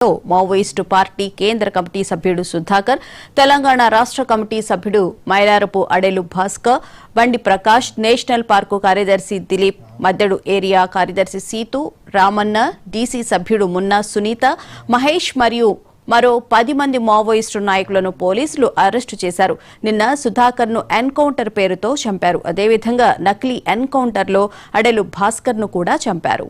Maoist party కేంద్ర committee సభ్యుడు సుధాకర్, తెలంగాణ రాష్ట్ర కమిటీ సభ్యుడు మైలారపు అడెలు భాస్కర్, బండి ప్రకాష్, నేషనల్ పార్కు కార్యదర్శి దిలీప్, మద్దెడు ఏరియా కార్యదర్శి సీతు, రామన్న, డీసీ సభ్యుడు మున్నా సునీత, మహేష్ మరియు మరో 10 మంది మావోయిస్టు నాయకులను పోలీసులు అరెస్టు చేశారు. నిన్న సుధాకర్ ను ఎన్కౌంటర్ పేరుతో చంపారు. అదేవిధంగా నకిలీ ఎన్కౌంటర్ లో అడెలు భాస్కర్ ను కూడా చంపారు.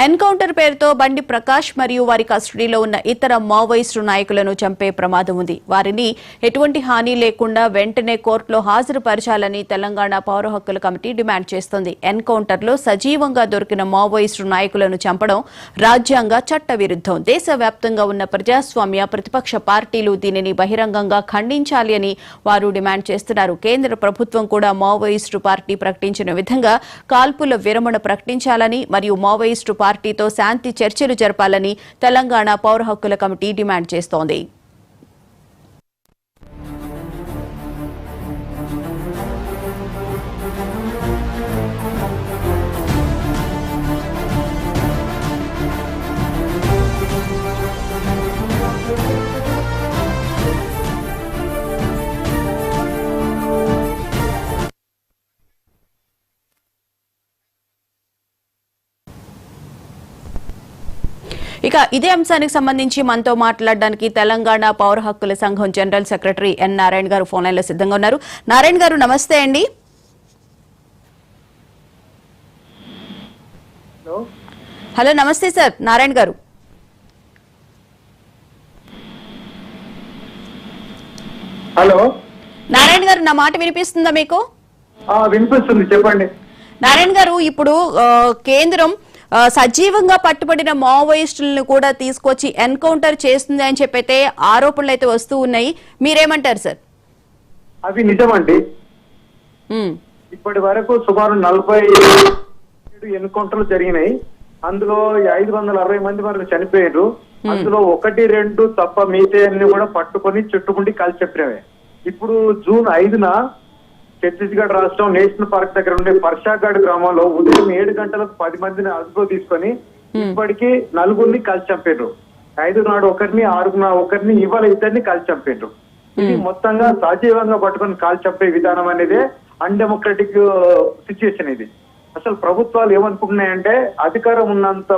ఎన్కౌంటర్ పేరుతో బండి ప్రకాష్ మరియు వారి కస్టడీలో ఉన్న ఇతర మావోయిస్టు నాయకులను చంపే ప్రమాదం ఉంది. వారిని ఎటువంటి హాని లేకుండా వెంటనే కోర్టులో హాజరుపరచాలని తెలంగాణ పౌర హక్కుల కమిటీ డిమాండ్ చేస్తోంది. ఎన్కౌంటర్లో సజీవంగా దొరికిన మావోయిస్టు నాయకులను చంపడం రాజ్యాంగ చట్ట విరుద్ధం. దేశవ్యాప్తంగా ఉన్న ప్రజాస్వామ్య ప్రతిపక్ష పార్టీలు దీనిని బహిరంగంగా ఖండించాలి అని వారు డిమాండ్ చేస్తున్నారు. కేంద్ర ప్రభుత్వం కూడా మావోయిస్టు పార్టీ ప్రకటించిన విధంగా కాల్పుల విరమణ ప్రకటించాలని మరియు మావోయిస్టు పార్టీతో శాంతి చర్చలు జరపాలని తెలంగాణ పౌర హక్కుల కమిటీ డిమాండ్ చేస్తోంది. ఇక ఇదే అంశానికి సంబంధించి మనతో మాట్లాడడానికి తెలంగాణ పౌర హక్కుల సంఘం జనరల్ సెక్రటరీ ఎన్ నారాయణ గారు ఫోన్ లైన్ లో సిద్ధంగా ఉన్నారు. నారాయణ గారు నమస్తే అండి. హలో నమస్తే సార్ నారాయణ గారు. హలో నారాయణ గారు, నా మాట వినిపిస్తుందా మీకు? వినిపిస్తుంది, చెప్పండి. నారాయణ గారు, ఇప్పుడు కేంద్రం సజీవంగా పట్టుబడిన మావోయిస్టులను కూడా తీసుకొచ్చి ఎన్కౌంటర్ చేస్తుంది అని చెప్పైతే ఆరోపణలు అయితే వస్తూ ఉన్నాయి. మీరేమంటారు సార్? అవి నిజమండి. ఇప్పటి వరకు సుమారు 47 ఎన్కౌంటర్లు జరిగినాయి. అందులో 560 మంది వరకు చనిపోయారు. అందులో 1-2 తప్ప మిగతా కూడా పట్టుకొని చుట్టుకుండి కలిసి చెప్పినవే. ఇప్పుడు జూన్ 5న ఛత్తీస్గఢ్ రాష్ట్రం నేషనల్ పార్క్ దగ్గర ఉండే పర్షాగఢ్ గ్రామంలో ఉదయం 7 గంటలకు 10 మందిని అదుపులో తీసుకొని ఇప్పటికీ 4 కలిసి చంపారు. 5 నాడు 1, 6 1, ఇవాళ 2 కలిసి చంపారు. ఇది మొత్తంగా సజీవంగా పట్టుకొని కాల్చి చంపే విధానం అనేది అన్డెమోక్రటిక్ సిచ్యుయేషన్. ఇది అసలు ప్రభుత్వాలు ఏమనుకుంటున్నాయంటే అధికారం ఉన్నంత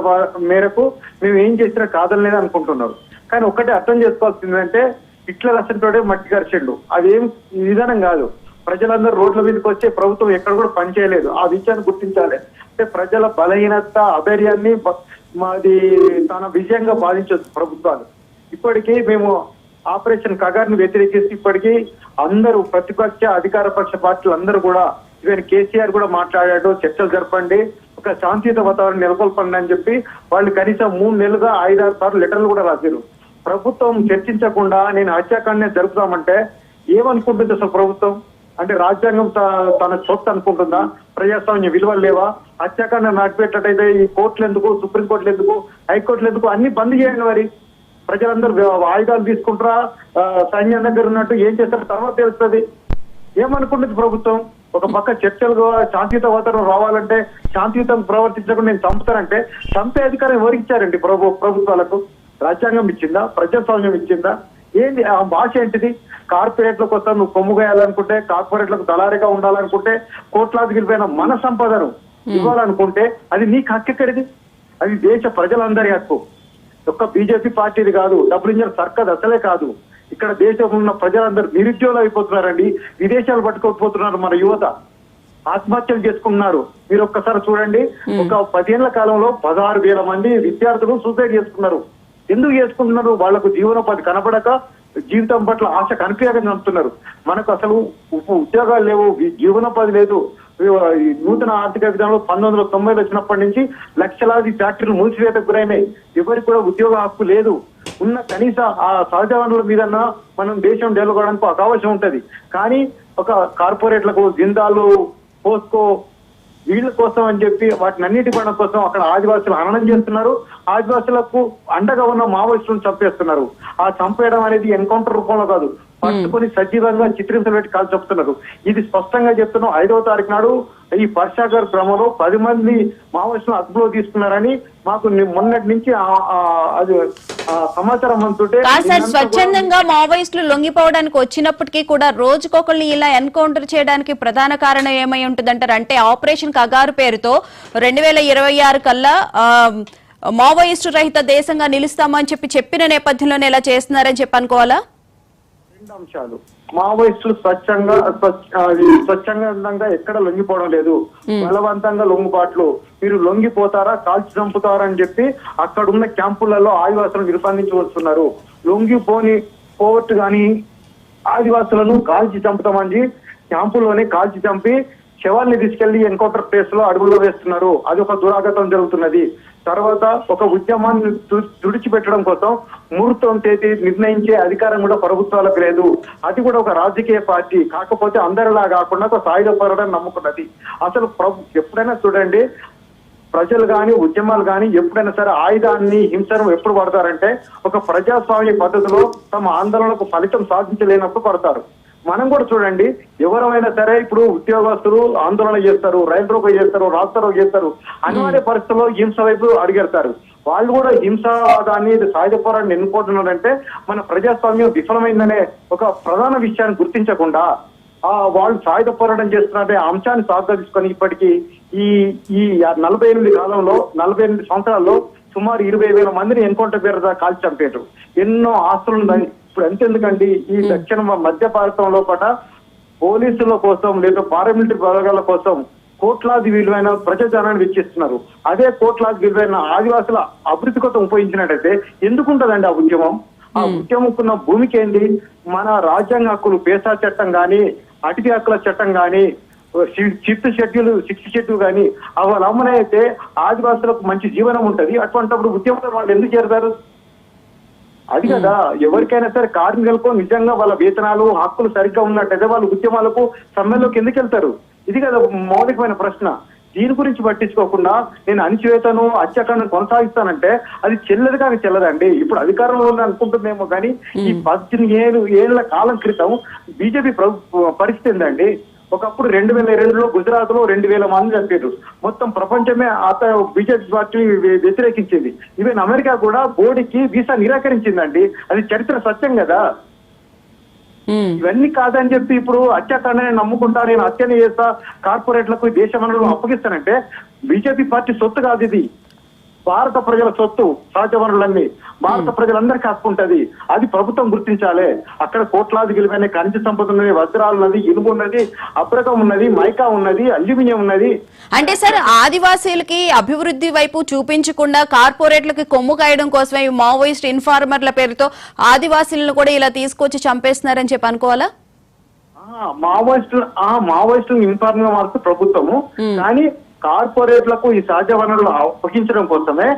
మేరకు మేము ఏం చేసినా కాదనలేదు అనుకుంటున్నారు. కానీ ఒక్కటే అర్థం చేసుకోవాల్సిందంటే హిట్లర్ అసంటోడే మట్టి కరిచెండు. అదేం విధానం కాదు. ప్రజలందరూ రోడ్ల మీదకి వచ్చే ప్రభుత్వం ఎక్కడ కూడా పనిచేయలేదు. ఆ విషయాన్ని గుర్తించాలి. అంటే ప్రజల బలహీనత అధైర్యాన్ని మాది తన విజయంగా భావించవచ్చు ప్రభుత్వాలు. ఇప్పటికీ మేము ఆపరేషన్ కగార్ని వ్యతిరేకిస్తూ ఇప్పటికీ అందరూ ప్రతిపక్ష అధికార పక్ష పార్టీలు అందరూ కూడా ఈవెన్ కేసీఆర్ కూడా మాట్లాడాడు, చర్చలు జరపండి, ఒక శాంతియుత వాతావరణం నెలకొల్పండి అని చెప్పి వాళ్ళు కనీసం 3 నెలలుగా 5-6 సార్లు లెటర్లు కూడా రాశారు. ప్రభుత్వం చర్చించకుండా నేను హత్యాకాండనే జరుపుతామంటే ఏమనుకుంటుంది అసలు ప్రభుత్వం? అంటే రాజ్యాంగం తన సొత్తు అనుకుంటుందా? ప్రజాస్వామ్య విలువలు లేవా? హత్యాకాండ నడిపేటట్టయితే ఈ కోర్టులు ఎందుకు, సుప్రీంకోర్టులు ఎందుకు, హైకోర్టులు ఎందుకు? అన్ని బంద్ చేయండి. మరి ప్రజలందరూ ఆయుధాలు తీసుకుంటారా, సైన్యం దగ్గర ఉన్నట్టు ఏం చేస్తారో తర్వాత తెలుస్తుంది. ఏమనుకుంటుంది ప్రభుత్వం? ఒక పక్క చర్చలు శాంతియుత వాతావరణం రావాలంటే శాంతియుతం ప్రవర్తించకుండా నేను చంపుతానంటే చంపే అధికారం ఎవరికి ఇచ్చారండి? ప్రభుత్వాలకు రాజ్యాంగం ఇచ్చిందా? ప్రజాస్వామ్యం ఇచ్చిందా? ఏంది ఆ భాష ఏంటిది? కార్పొరేట్ల కోసం నువ్వు కొమ్ము వేయాలనుకుంటే, కార్పొరేట్లకు దళారిగా ఉండాలనుకుంటే, కోట్లాది విలువైన మన సంపదను ఇవ్వాలనుకుంటే అది నీకు హక్కు ఎక్కడిది? అది దేశ ప్రజలందరి హక్కు. ఒక్క బీజేపీ పార్టీది కాదు, డబుల్ ఇంజన్ సర్కార్ అసలే కాదు. ఇక్కడ దేశంలో ఉన్న ప్రజలందరూ నిరుద్యోగులు అయిపోతున్నారండి. విదేశాలు పట్టుకోకపోతున్నారు మన యువత. ఆత్మహత్యలు చేసుకున్నారు. మీరు ఒక్కసారి చూడండి, ఒక 10 ఏళ్ల కాలంలో 16,000 మంది విద్యార్థులు సూసైడ్ చేసుకున్నారు. ఎందుకు చేసుకుంటున్నారు? వాళ్లకు జీవనోపాధి కనపడక, జీవితం పట్ల ఆశ కనిపించక చంపుతున్నారు. మనకు అసలు ఉద్యోగాలు లేవు, జీవనోపాధి లేదు. ఈ నూతన ఆర్థిక విధానంలో 1990 వచ్చినప్పటి నుంచి లక్షలాది ఫ్యాక్టరీలు మూసివేతకు గురైనాయి. ఎవరికి కూడా ఉద్యోగ హక్కు లేదు. ఉన్న కనీస ఆ సహజ వనరుల మీద మనం దేశం డెవలప్ అవడానికి ఒక అవకాశం ఉంటది. కానీ ఒక కార్పొరేట్లకు, జిందాలు, పోస్కో వీళ్ళ కోసం అని చెప్పి వాటిని అన్నిటి పడడం కోసం అక్కడ ఆదివాసులు హననం చేస్తున్నారు. ఆదివాసులకు అండగా ఉన్న మావోయిస్టులను చంపేస్తున్నారు. ఆ చంపేయడం అనేది ఎన్కౌంటర్ రూపంలో కాదు, పట్టుకొని సజీవంగా చిత్రించలు పెట్టి కాల్ చెప్తున్నారు. ఇది స్పష్టంగా చెప్తున్నాం. 5వ తారీఖు నాడు ఈ పర్షాగర్ గ్రామంలో 10 మంది మావోయిస్టులు అదుపులో తీసుకున్నారని మాకు మొన్నటి నుంచి అది సమాచారం అందుతుంటే, సార్ స్వచ్ఛందంగా మావోయిస్టులు లొంగిపోవడానికి వచ్చినప్పటికీ కూడా రోజుకొకరిని ఇలా ఎన్కౌంటర్ చేయడానికి ప్రధాన కారణం ఏమై ఉంటుందంటారు? అంటే ఆపరేషన్ కగారు పేరుతో 2026 కల్లా మావోయిస్టు రహిత దేశంగా నిలుస్తామని చెప్పిన నేపథ్యంలోనే ఇలా చేస్తున్నారని చెప్పి అనుకోవాలా? 2 అంశాలు. మావోయిస్టులు స్వచ్ఛందంగా ఎక్కడ లొంగిపోవడం లేదు, బలవంతంగా లొంగుబాట్లు. మీరు లొంగిపోతారా, కాల్చి చంపుతారా అని చెప్పి అక్కడున్న క్యాంపులలో ఆదివాసులను నిర్బంధించి వస్తున్నారు. లొంగిపోని పోవట్టు గాని ఆదివాసులను కాల్చి చంపుతామని క్యాంపుల్లోనే కాల్చి చంపి శవాల్ని తీసుకెళ్లి ఎన్కౌంటర్ ప్లేస్ లో అడుగులో వేస్తున్నారు. అది ఒక దురాగతం జరుగుతున్నది. తర్వాత ఒక ఉద్యమాన్ని తుడిచిపెట్టడం కోసం ముహూర్తం తేదీ నిర్ణయించే అధికారం కూడా ప్రభుత్వాలకు లేదు. అది కూడా ఒక రాజకీయ పార్టీ, కాకపోతే అందరిలా కాకుండా ఒక సాయుధ పోరాటాన్ని నమ్ముకున్నది. అసలు ఎప్పుడైనా చూడండి, ప్రజలు కానీ ఉద్యమాలు కానీ ఎప్పుడైనా సరే ఆయుధాన్ని, హింసను ఎప్పుడు పడతారంటే ఒక ప్రజాస్వామ్య పద్ధతిలో తమ ఆందోళనకు ఫలితం సాధించలేనప్పుడు పడతారు. మనం కూడా చూడండి, ఎవరైనా సరే ఇప్పుడు ఉద్యోగస్తులు ఆందోళన చేస్తారు, రైలు రోకో చేస్తారు, రాస్తారోకో చేస్తారు, అనివార్య పరిస్థితుల్లో హింస వైపు అడిగెడతారు. వాళ్ళు కూడా హింసావాదాన్ని, సాయుధ పోరాటాన్ని ఎన్నుకుంటున్నారంటే మన ప్రజాస్వామ్యం విఫలమైందనే ఒక ప్రధాన విషయాన్ని గుర్తించకుండా వాళ్ళు సాయుధ పోరాటం చేస్తున్నారంటే అంశాన్ని సాధన తీసుకొని ఇప్పటికీ ఈ 48 సంవత్సరాల్లో సుమారు 20,000 మందిని ఎన్కౌంటర్ పేరు కాల్చి చంపారు. ఎన్నో ఆస్తులు. ఇప్పుడు ఎంతెందుకండి, ఈ దక్షిణ మధ్య భారతంలో పట పోలీసుల కోసం లేదా పారామిలిటరీ బలగాల కోసం కోట్లాది విలువైన ప్రజాధనాన్ని వెచ్చిస్తున్నారు. అదే కోట్లాది విలువైన ఆదివాసుల అభివృద్ధి కోసం ఉపయోగించినట్టయితే ఎందుకుంటదండి ఆ ఉద్యమం? ఆ ఉద్యమంకున్న భూమికి ఏంటి? మన రాజ్యాంగ హక్కులు, పేసా చట్టం గాని, అటవీ హక్కుల చట్టం గాని, 6th షెడ్యూల్ గాని అవి అమలైతే ఆదివాసులకు మంచి జీవనం ఉంటది. అటువంటిప్పుడు ఉద్యమంలో వాళ్ళు ఎందుకు చేరతారు? అది కదా, ఎవరికైనా సరే కార్మికులకు నిజంగా వాళ్ళ వేతనాలు, హక్కులు సరిగ్గా ఉన్నట్టయితే వాళ్ళు ఉద్యమాలకు, సమ్మెల్లోకి ఎందుకు వెళ్తారు? ఇది కదా మౌలికమైన ప్రశ్న. దీని గురించి పట్టించుకోకుండా నేను అణిచివేతను, అత్యాచారాన్ని కొనసాగిస్తానంటే అది చెల్లదు కానీ చెల్లదండి. ఇప్పుడు అధికారంలో అనుకుంటుందేమో కానీ ఈ 18 ఏళ్ల కాలం క్రితం బీజేపీ పరిస్థితి ఏందండి? ఒకప్పుడు 2002లో గుజరాత్ లో 2,000 మంది చంపారు. మొత్తం ప్రపంచమే బీజేపీ పార్టీ వ్యతిరేకించింది. ఈవెన్ అమెరికా కూడా మోడీకి వీసా నిరాకరించిందండి. అది చరిత్ర సత్యం కదా. ఇవన్నీ కాదని చెప్పి ఇప్పుడు అత్యాచారాన్ని నమ్ముకుంటా, నేను హత్యని చేస్తా, కార్పొరేట్లకు దేశ వనరులను అప్పగిస్తానంటే బీజేపీ పార్టీ సొత్తు కాదు, ఇది భారత ప్రజల సొత్తు. సహజ వనరులన్నీ భారత ప్రజలందరికీ హక్కు ఉంటది. అది ప్రభుత్వం గుర్తించాలి. అక్కడ కోట్లాది విలువైన ఖనిజ సంపద ఉన్నది, వజ్రాలు ఉన్నది, ఇనుము ఉన్నది, అబ్రకం ఉన్నది, మైకా ఉన్నది, అల్యూమినియం ఉన్నది. అంటే సార్ ఆదివాసీలకి అభివృద్ధి వైపు చూపించకుండా కార్పొరేట్లకి కొమ్ము కాయడం కోసమే ఈ మావోయిస్ట్ ఇన్ఫార్మర్ల పేరుతో ఆదివాసీలను కూడా ఇలా తీసుకొచ్చి చంపేస్తున్నారని చెప్పి అనుకోవాలా? మావోయిస్టులు ఇన్ఫార్మర్ మార్చు ప్రభుత్వము, కానీ కార్పొరేట్లకు ఈ సహజ వనరులు అప్పగించడం కోసమే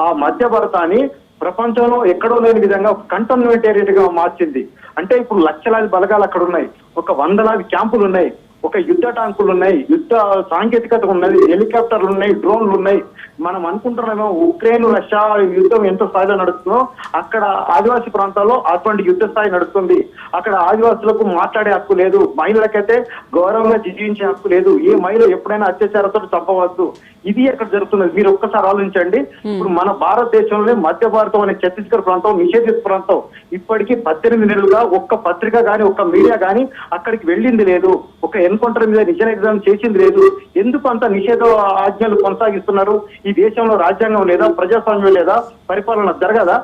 ఆ మధ్య భారతాన్ని ప్రపంచంలో ఎక్కడో లేని విధంగా ఒక కంటోన్మెంట్ ఏరియా మార్చింది. అంటే ఇప్పుడు లక్షలాది బలగాలు అక్కడ ఉన్నాయి, ఒక 100లాది క్యాంపులు ఉన్నాయి, ఒక యుద్ధ ట్యాంకులు ఉన్నాయి, యుద్ధ సాంకేతికత ఉన్నది, హెలికాప్టర్లు ఉన్నాయి, డ్రోన్లు ఉన్నాయి. మనం అనుకుంటున్నామో ఉక్రెయిన్, రష్యా యుద్ధం ఎంత స్థాయిలో నడుస్తుందో అక్కడ ఆదివాసీ ప్రాంతాల్లో అటువంటి యుద్ధ స్థాయి నడుస్తుంది. అక్కడ ఆదివాసులకు మాట్లాడే హక్కు లేదు, మహిళలకైతే గౌరవంగా జీవించే హక్కు లేదు, ఏ మహిళ ఎప్పుడైనా అత్యాచారంతో చంపవద్దు. ఇది ఎక్కడ జరుగుతున్నది మీరు ఒక్కసారి ఆలోచించండి. ఇప్పుడు మన భారతదేశంలోనే మధ్య భారతం అనే ఛత్తీస్గఢ్ ప్రాంతం నిషేధిత ప్రాంతం. ఇప్పటికీ 18 నెలలుగా ఒక్క పత్రిక గాని, ఒక్క మీడియా గాని అక్కడికి వెళ్ళింది లేదు, ఒక ఎన్కౌంటర్ మీద నిజ నిర్ధారణ చేసింది లేదు. ఎందుకు అంత నిషేధ ఆజ్ఞలు కొనసాగిస్తున్నారు? ఈ దేశంలో రాజ్యాంగం లేదా, ప్రజాస్వామ్యం లేదా, పరిపాలన జరగదా?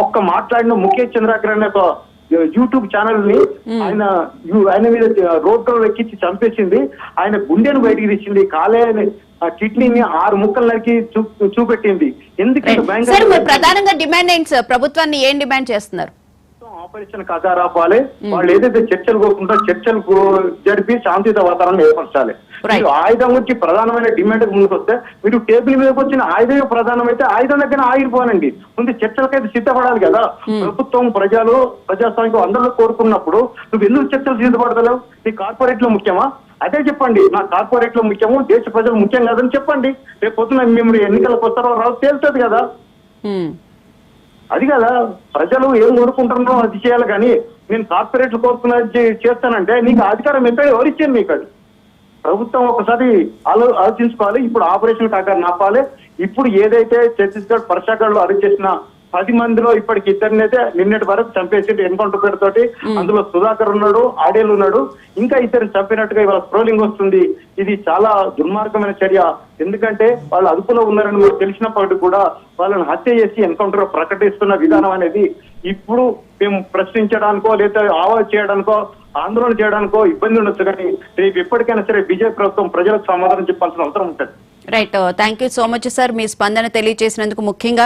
ఒక్క మాట్లాడిన ముఖేష్ చంద్రాకర్ అనే ఒక యూట్యూబ్ ఛానల్ ని ఆయన మీద రోడ్లో ఎక్కించి చంపేసింది. ఆయన గుండెను బయటికి తీసింది, కిడ్నీని 6 ముక్కలకి చూపెట్టింది. ఎందుకంటే సార్ మరి ప్రధానంగా డిమాండ్ ఏంటి సార్? ప్రభుత్వాన్ని ఏం డిమాండ్ చేస్తున్నారు? ఆపరేషన్ కగారు ఆపాలి. వాళ్ళు ఏదైతే చర్చలు కోరుకుంటా చర్చలు జరిపి శాంతియుత వాతావరణం ఏర్పరచాలి. మీరు ఆయుధం వచ్చి ప్రధానమైన డిమాండ్ ముందుకు వస్తే, మీరు టేబుల్ మీదకి వచ్చిన ఆయుధమే ప్రధానమైతే ఆయుధం దగ్గర ఆగిపోనండి. ముందు చర్చలకైతే సిద్ధపడాలి కదా. ప్రభుత్వం ప్రజాస్వామ్యం అందరిలో కోరుకున్నప్పుడు నువ్వు ఎందుకు చర్చలు సిద్ధపడతలేవు? నీ కార్పొరేట్ లో ముఖ్యమా? అదే చెప్పండి. నా కార్పొరేట్ లో ముఖ్యము, దేశ ప్రజలు ముఖ్యం కాదని చెప్పండి. రేపు పొద్దున మేము ఎన్నికలకు వస్తారో రావు తేలుతుంది కదా. అది కదా, ప్రజలు ఏం కోరుకుంటున్నారో అది చేయాలి. కానీ నేను కార్పొరేట్లు కోరుకున్నది చేస్తానంటే నీకు అధికారం ఎక్కడ ఎవరిచ్చాను? నీకు అది ప్రభుత్వం ఒకసారి ఆలోచించుకోవాలి. ఇప్పుడు ఆపరేషన్ కాకర్ ఆపాలి. ఇప్పుడు ఏదైతే ఛత్తీస్గఢ్ పర్షాగఢ్ లో అరెస్ట్ చేసిన 10 మందిలో ఇప్పటికి 2 నిన్నటి వరకు చంపేసి ఎన్కౌంటర్ పేరుతోటి, అందులో సుధాకర్ ఉన్నాడు, ఆడేలు ఉన్నాడు, ఇంకా 2 చంపినట్టుగా ఇవాళ స్క్రోలింగ్ వస్తుంది. ఇది చాలా దుర్మార్గమైన చర్య. ఎందుకంటే వాళ్ళు అదుపులో ఉన్నారని మనకు తెలిసినప్పటికీ కూడా వాళ్ళని హత్య చేసి ఎన్కౌంటర్ ప్రకటిస్తున్న విధానం అనేది ఇప్పుడు మేము ప్రశ్నించడానికో లేదా ఆవాజ్ చేయడానికో ఆందోళన చేయడానికో ఇబ్బంది ఉండొచ్చు. కానీ రేపు ఎప్పటికైనా సరే బీజేపీ ప్రభుత్వం ప్రజలకు సమాధానం చెప్పాల్సిన అవసరం ఉంటుంది. Right, thank you so much sir. మీ స్పందన తెలియజేసినందుకు. ముఖ్యంగా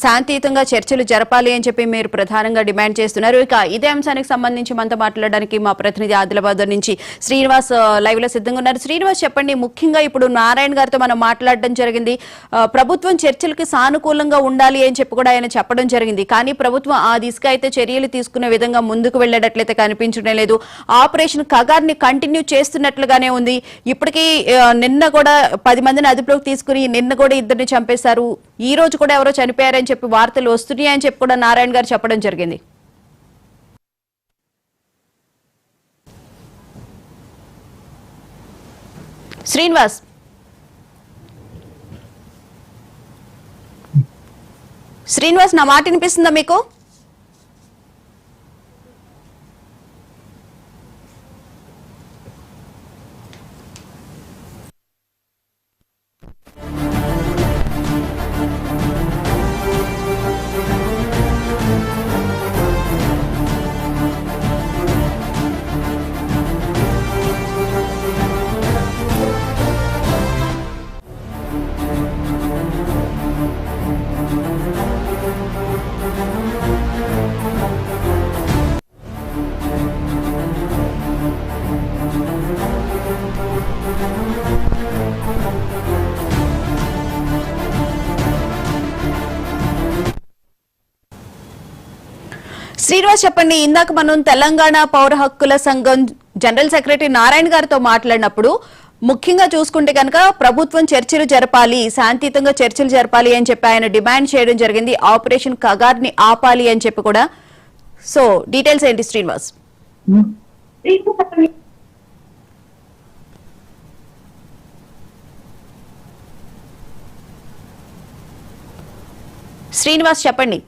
శాంతియుతంగా చర్చలు జరపాలి అని చెప్పి మీరు ప్రధానంగా డిమాండ్ చేస్తున్నారు. ఇక ఇదే అంశానికి సంబంధించి మనతో మాట్లాడడానికి మా ప్రతినిధి ఆదిలాబాద్ నుంచి శ్రీనివాస్ లైవ్ లో సిద్ధంగా ఉన్నారు. శ్రీనివాస్, చెప్పండి. ముఖ్యంగా ఇప్పుడు నారాయణ గారితో మనం మాట్లాడడం జరిగింది. ప్రభుత్వం చర్చలకి సానుకూలంగా ఉండాలి అని చెప్పి కూడా ఆయన చెప్పడం జరిగింది. కానీ ప్రభుత్వం ఆ దిశగా అయితే చర్యలు తీసుకునే విధంగా ముందుకు వెళ్లేటట్లయితే కనిపించడం లేదు. ఆపరేషన్ కగార్ని కంటిన్యూ చేస్తున్నట్లుగానే ఉంది. ఇప్పటికీ నిన్న కూడా 10 మందిని అదుపులోకి తీసుకుని నిన్న కూడా 2 చంపేశారు. ఈ రోజు కూడా ఎవరో చనిపోయారని చెప్పి వార్తలు వస్తున్నాయని చెప్పి కూడా నారాయణ గారు చెప్పడం జరిగింది. శ్రీనివాస్, నా మాట వినిపిస్తుందా మీకు? శ్రీనివాస్, చెప్పండి. ఇందాక మనం తెలంగాణ పౌర హక్కుల సంఘం జనరల్ సెక్రటరీ నారాయణ గారితో మాట్లాడినప్పుడు ముఖ్యంగా చూసుకుంటే కనుక ప్రభుత్వం చర్చలు జరపాలి, శాంతియుతంగా చర్చలు జరపాలి అని చెప్పి ఆయన డిమాండ్ చేయడం జరిగింది. ఆపరేషన్ కగార్ని ఆపాలి అని చెప్పి కూడా. సో డీటెయిల్స్ ఏంటి శ్రీనివాస్? శ్రీనివాస్, చెప్పండి.